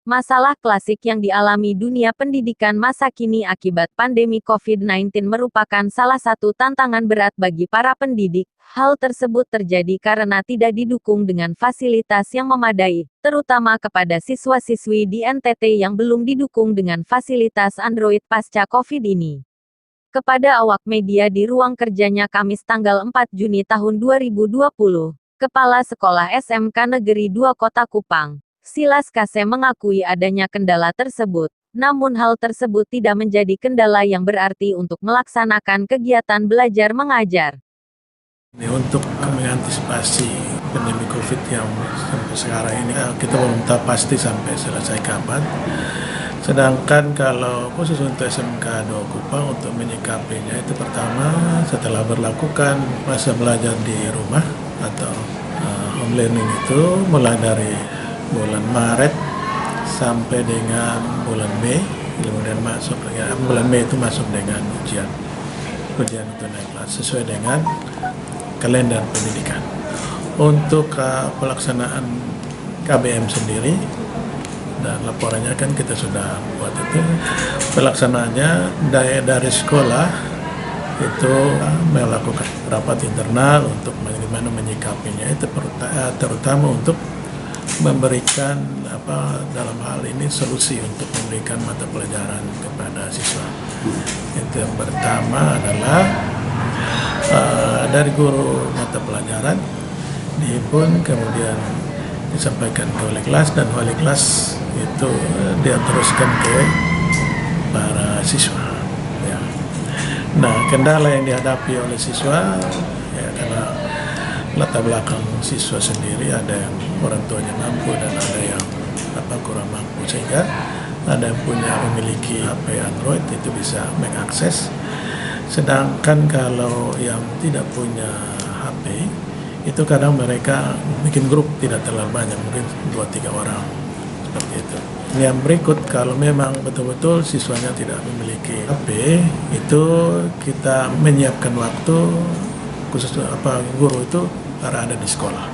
Masalah klasik yang dialami dunia pendidikan masa kini akibat pandemi COVID-19 merupakan salah satu tantangan berat bagi para pendidik. Hal tersebut terjadi karena tidak didukung dengan fasilitas yang memadai, terutama kepada siswa-siswi di NTT yang belum didukung dengan fasilitas Android pasca COVID ini. Kepada awak media di ruang kerjanya Kamis tanggal 4 Juni tahun 2020, Kepala Sekolah SMK Negeri 2 Kota Kupang, Silas Kase mengakui adanya kendala tersebut, namun hal tersebut tidak menjadi kendala yang berarti untuk melaksanakan kegiatan belajar mengajar. Untuk mengantisipasi pandemi COVID yang sampai sekarang ini, kita belum tahu pasti sampai selesai kapan. Sedangkan kalau khusus untuk SMK 2 Kupang untuk menyikapinya itu pertama setelah berlakukan masa belajar di rumah atau home learning itu mulai dari bulan Maret sampai dengan bulan Mei, kemudian masuk bulan Mei itu masuk dengan ujian untuk naik kelas sesuai dengan kalender pendidikan. Untuk pelaksanaan KBM sendiri dan laporannya kan kita sudah buat itu. Pelaksanaannya dari sekolah itu melakukan rapat internal untuk bagaimana menyikapinya, itu terutama untuk memberikan dalam hal ini solusi untuk memberikan mata pelajaran kepada siswa. Itu yang pertama adalah dari guru mata pelajaran dihimpun kemudian disampaikan ke wali kelas, dan wali kelas itu dia teruskan ke para siswa. Ya. Nah, kendala yang dihadapi oleh siswa ya karena latar belakang siswa sendiri, ada yang orang tuanya mampu dan ada yang kurang mampu, sehingga ada yang memiliki HP Android itu bisa mengakses, sedangkan kalau yang tidak punya HP itu kadang mereka bikin grup tidak terlalu banyak, mungkin 2-3 orang seperti itu. Yang berikut, kalau memang betul-betul siswanya tidak memiliki HP, itu kita menyiapkan waktu khusus guru itu berada di sekolah.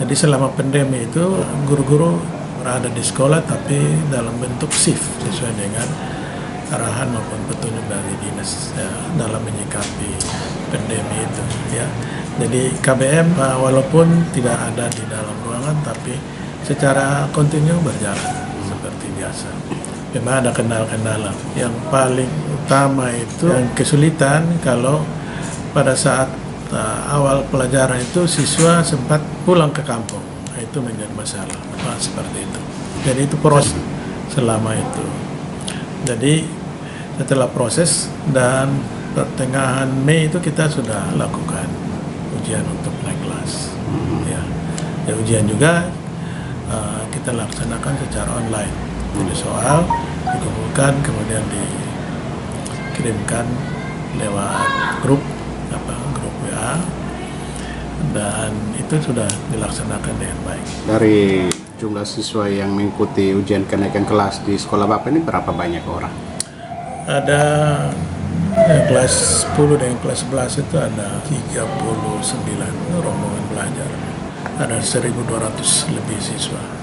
Jadi selama pandemi itu guru-guru berada di sekolah tapi dalam bentuk shift sesuai dengan arahan maupun petunjuk dari dinas ya, dalam menyikapi pandemi itu ya. Jadi KBM walaupun tidak ada di dalam ruangan tapi secara kontinu berjalan seperti biasa. Memang ada kendala-kendala. Yang paling utama itu yang kesulitan kalau pada saat awal pelajaran itu siswa sempat pulang ke kampung, itu menjadi masalah seperti itu. Jadi itu proses selama itu. Jadi setelah proses dan pertengahan Mei itu kita sudah lakukan ujian untuk naik kelas. Ya, ujian juga kita laksanakan secara online. Jadi soal dikumpulkan kemudian dikirimkan lewat grup WA, dan itu sudah dilaksanakan dengan baik. Dari jumlah siswa yang mengikuti ujian kenaikan kelas di sekolah Bapak ini berapa banyak orang? Ada kelas 10 dan kelas 11 itu ada 39 rombongan belajar. Ada 1.200 lebih siswa.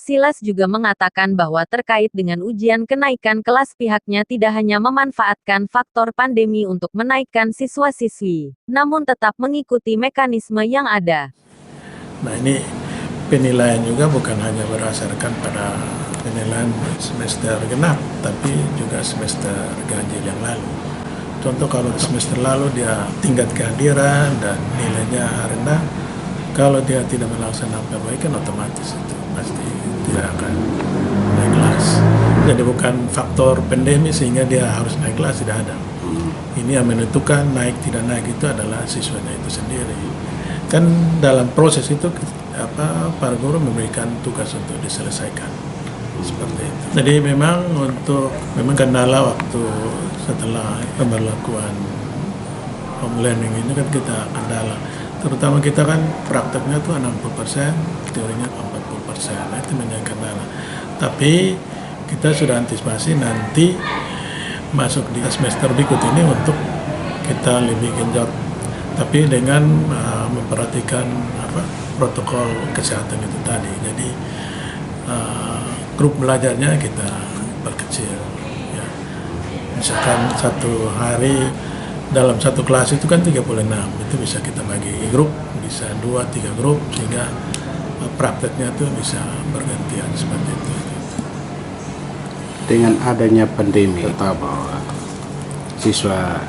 Silas juga mengatakan bahwa terkait dengan ujian kenaikan kelas pihaknya tidak hanya memanfaatkan faktor pandemi untuk menaikkan siswa-siswi, namun tetap mengikuti mekanisme yang ada. Nah, ini penilaian juga bukan hanya berdasarkan pada penilaian semester genap, tapi juga semester ganjil yang lalu. Contoh kalau semester lalu dia tingkat kehadiran dan nilainya rendah, kalau dia tidak melaksanakan perbaikan otomatis itu pasti tidak akan naik kelas. Jadi bukan faktor pandemi sehingga dia harus naik kelas, tidak ada. Ini yang menentukan naik tidak naik itu adalah siswanya itu sendiri. Kan dalam proses itu para guru memberikan tugas untuk diselesaikan seperti itu. Jadi memang kendala waktu setelah pemberlakuan home learning ini kan kita kendala. Terutama kita kan prakteknya tuh 60%, teorinya 40%. Nah, itu menjadi kendala. Tapi kita sudah antisipasi nanti masuk di semester berikut ini untuk kita lebih genjot. Tapi dengan memperhatikan protokol kesehatan itu tadi. Jadi grup belajarnya kita perkecil. Ya. Misalkan satu hari dalam satu kelas itu kan 36, itu bisa kita bagi grup, bisa 2-3 grup, sehingga prakteknya tuh bisa bergantian seperti itu. Dengan adanya pandemi, kita tahu bahwa siswa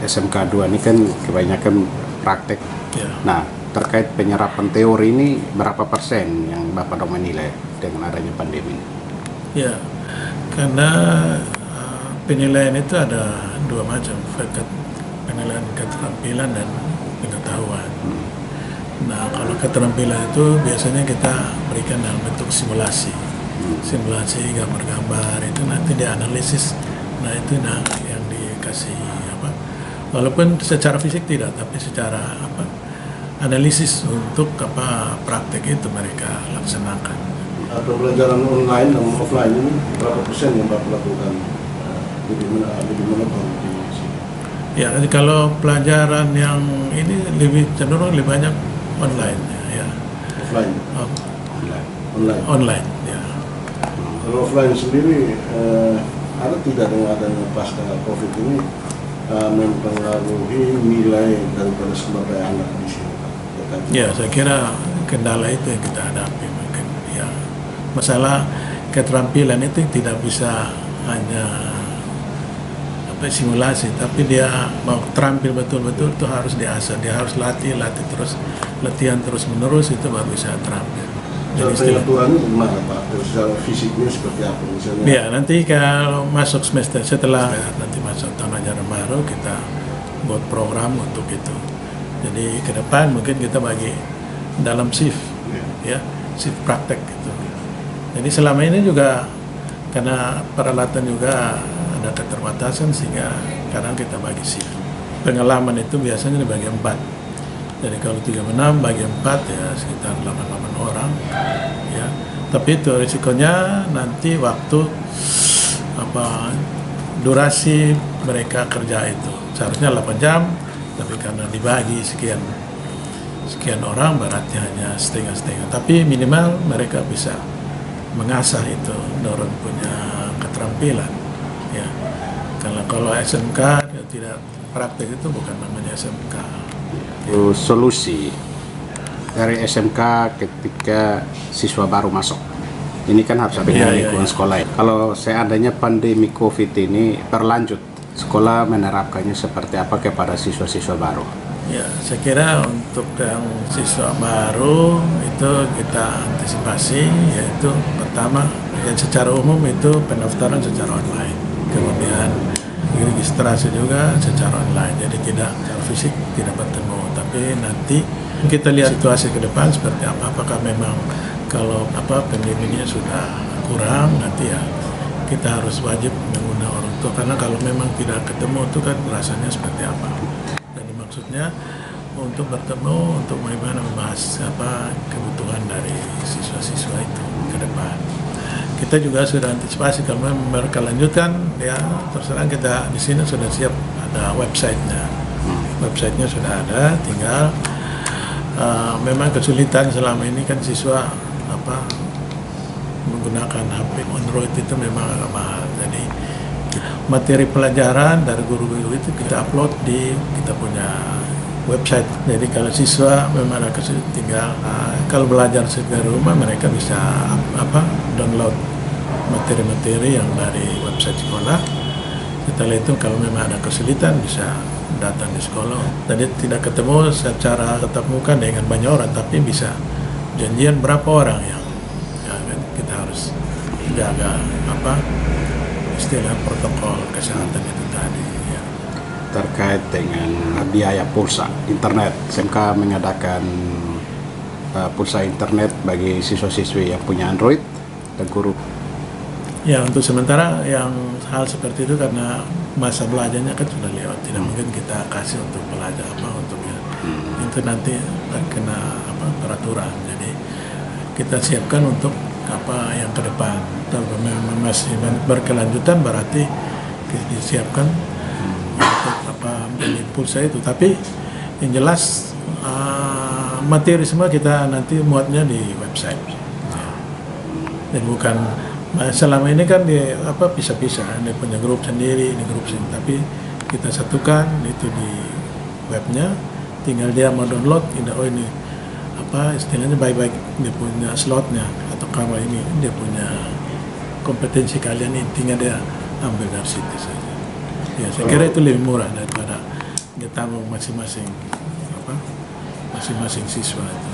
SMK 2 ini kan kebanyakan praktek. Ya. Nah, terkait penyerapan teori ini berapa persen yang Bapak menilai dengan adanya pandemi? Ya, karena penilaian itu ada dua macam, penilaian keterampilan dan pengetahuan. Nah, kalau keterampilan itu biasanya kita berikan dalam bentuk simulasi, gambar-gambar itu nanti dianalisis. Nah, itu yang dikasih walaupun secara fisik tidak, tapi secara analisis untuk praktek itu mereka laksanakan. Pembelajaran online dan offline ini berapa persen yang Bapak lakukan? Lebih mana di sini? Ya, kalau pelajaran yang ini cenderung lebih banyak online, ya. Offline? Online, ya. Kalau offline sendiri, ada tidak dengan adanya pasca COVID ini mempengaruhi nilai daripada sumber daya anak di sini? Ya, saya kira kendala itu yang kita hadapi mungkin. Ya, masalah keterampilan itu tidak bisa hanya simulasi, tapi dia mau terampil betul-betul itu harus diasah, dia harus latihan terus menerus, itu baru bisa terampil. Jadi pengaturannya gimana Pak? Secara fisiknya seperti apa misalnya? Ya, nanti kalau masuk semester setelah nanti masuk tahun ajaran baru kita buat program untuk itu. Jadi ke depan mungkin kita bagi dalam shift, ya shift praktek gitu. Jadi selama ini juga karena peralatan juga ada keterbatasan, sehingga kadang kita bagi shift. Pengalaman itu biasanya dibagi 4. Jadi kalau 36 bagi 4 ya sekitar 88 orang. Ya. Tapi itu risikonya nanti waktu durasi mereka kerja itu. Seharusnya 8 jam, tapi karena dibagi sekian orang berarti hanya setengah-setengah. Tapi minimal mereka bisa mengasah itu, dorong punya keterampilan. Ya, kalau SMK tidak praktek itu bukan namanya SMK. Solusi dari SMK ketika siswa baru masuk, ini kan harus ada lingkungan sekolah. Kalau seandainya pandemi COVID ini berlanjut, sekolah menerapkannya seperti apa kepada siswa-siswa baru? Ya, saya kira untuk yang siswa baru itu kita antisipasi, yaitu pertama yang secara umum itu pendaftaran secara online. Kemudian registrasi juga secara online, jadi tidak secara fisik tidak bertemu. Tapi nanti kita lihat situasi ke depan seperti apa. Apakah memang kalau pandeminya sudah kurang, nanti ya kita harus wajib menggunakan orang tua, karena kalau memang tidak ketemu itu kan rasanya seperti apa. Dan maksudnya untuk bertemu, untuk bagaimana membahas kebutuhan dari siswa-siswa itu ke depan. Kita juga sudah antisipasi kalau mereka lanjutkan, ya terserah kita di sini sudah siap, ada websitenya. Websitenya sudah ada, tinggal memang kesulitan selama ini kan siswa menggunakan HP Android itu memang agak mahal. Jadi materi pelajaran dari guru-guru itu kita upload di kita punya website. Jadi kalau siswa memang ada kesulitan, tinggal kalau belajar dari rumah mereka bisa download materi-materi yang dari website sekolah. Kita lihat itu kalau memang ada kesulitan bisa datang di sekolah. Tadi tidak ketemu secara tatap muka dengan banyak orang, tapi bisa janjian berapa orang yang kita harus jaga istilah protokol kesehatan itu tadi. Ya. Terkait dengan biaya pulsa internet, SMK mengadakan pulsa internet bagi siswa-siswi yang punya Android dan guru. Ya, untuk sementara yang hal seperti itu karena masa belajarnya kan sudah lewat, tidak mungkin kita kasih untuk belajar itu nanti terkena peraturan. Jadi kita siapkan untuk yang ke depan. Kalau memang masih berkelanjutan berarti disiapkan untuk pulsa itu. Tapi yang jelas materi semua kita nanti muatnya di website. Dan bukan selama ini kan dia pisah-pisah, dia punya grup sendiri, ini grup sendiri, tapi kita satukan itu di webnya, tinggal dia mau download, ini istilahnya baik-baik dia punya slotnya, atau kalau ini dia punya kompetensi kalian ini, tinggal dia ambil dari situ saja. Ya, saya kira itu lebih murah daripada dia tanggung masing-masing siswa itu.